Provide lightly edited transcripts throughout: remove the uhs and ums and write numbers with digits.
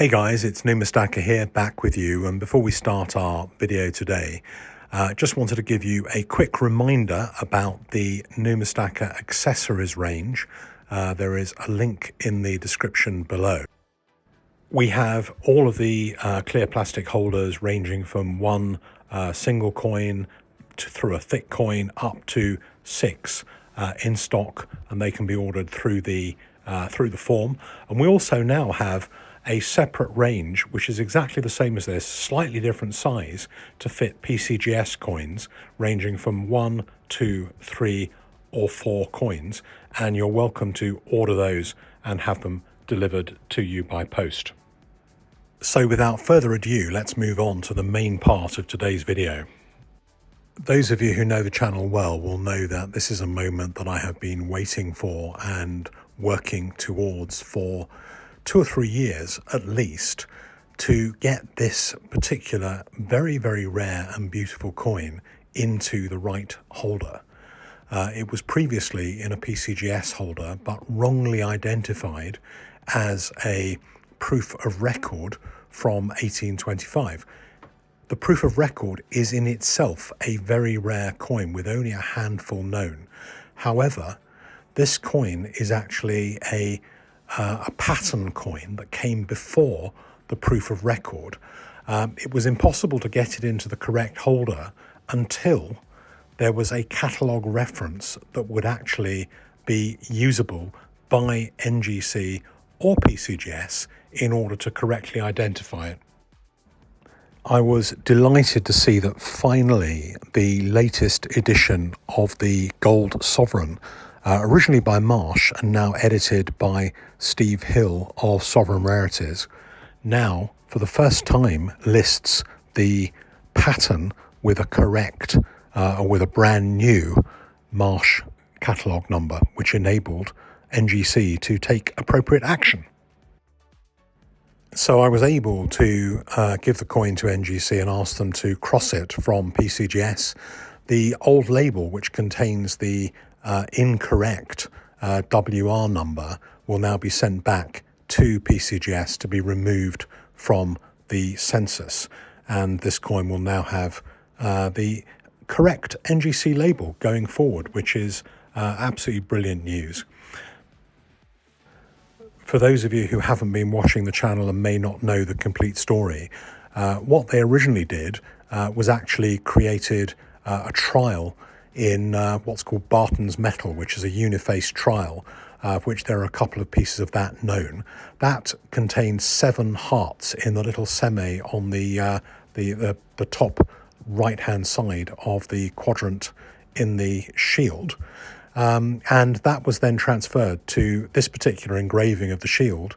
Hey guys, it's Numistacker here, back with you. And before we start our video today, just wanted to give you a quick reminder about the Numistacker accessories range. There is a link in the description below. We have all of the clear plastic holders ranging from one single coin through a thick coin up to 6 in stock, and they can be ordered through the form. And we also now have a separate range, which is exactly the same as this, slightly different size, to fit PCGS coins ranging from 1, 2, 3 or 4 coins, and you're welcome to order those and have them delivered to you by post. So without further ado, let's move on to the main part of today's video. Those of you who know the channel well will know that this is a moment that I have been waiting for and working towards for 2 or 3 years at least, to get this particular very, very rare and beautiful coin into the right holder. It was previously in a PCGS holder, but wrongly identified as a proof of record from 1825. The proof of record is in itself a very rare coin with only a handful known. However, this coin is actually a pattern coin that came before the proof of record. It was impossible to get it into the correct holder until there was a catalogue reference that would actually be usable by NGC or PCGS in order to correctly identify it. I was delighted to see that finally the latest edition of the Gold Sovereign, originally by Marsh and now edited by Steve Hill of Sovereign Rarities, now for the first time lists the pattern with a correct or with a brand new Marsh catalogue number, which enabled NGC to take appropriate action. So I was able to give the coin to NGC and ask them to cross it from PCGS. The old label, which contains the incorrect WR number, will now be sent back to PCGS to be removed from the census, and this coin will now have the correct NGC label going forward, which is absolutely brilliant news. For those of you who haven't been watching the channel and may not know the complete story, what they originally did was actually created a trial in what's called Barton's Metal, which is a uniface trial, of which there are a couple of pieces of that known. That contains 7 hearts in the little seme on the top right-hand side of the quadrant in the shield. And that was then transferred to this particular engraving of the shield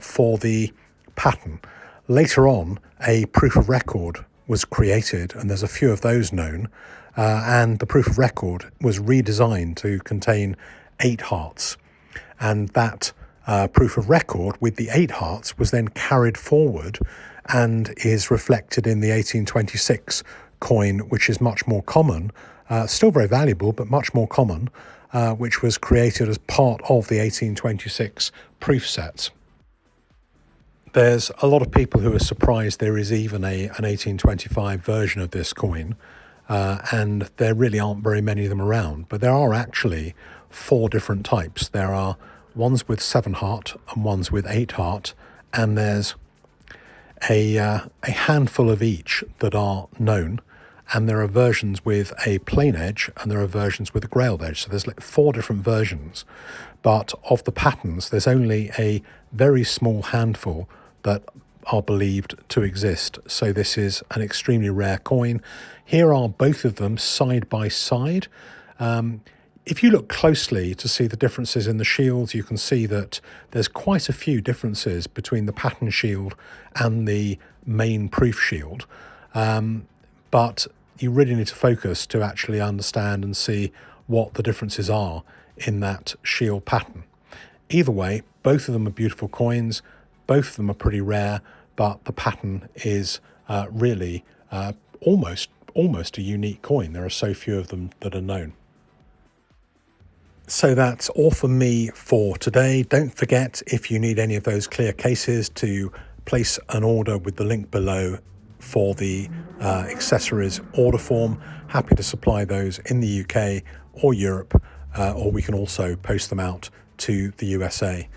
for the pattern. Later on, a proof of record was created, and there's a few of those known, and the proof of record was redesigned to contain 8 hearts. And that proof of record with the 8 hearts was then carried forward and is reflected in the 1826 coin, which is much more common, still very valuable, but much more common, which was created as part of the 1826 proof sets. There's a lot of people who are surprised there is even an 1825 version of this coin, and there really aren't very many of them around, but there are actually 4 different types. There are ones with 7 heart and ones with 8 heart, and there's a handful of each that are known, and there are versions with a plain edge and there are versions with a grailed edge. So there's like 4 different versions, but of the patterns there's only a very small handful that are believed to exist. So this is an extremely rare coin. Here are both of them side by side. If you look closely to see the differences in the shields, you can see that there's quite a few differences between the pattern shield and the main proof shield. But you really need to focus to actually understand and see what the differences are in that shield pattern. Either way, both of them are beautiful coins, both of them are pretty rare, but the pattern is really almost a unique coin. There are so few of them that are known. So that's all from me for today. Don't forget, if you need any of those clear cases, to place an order with the link below for the accessories order form. Happy to supply those in the UK or Europe, or we can also post them out to the USA.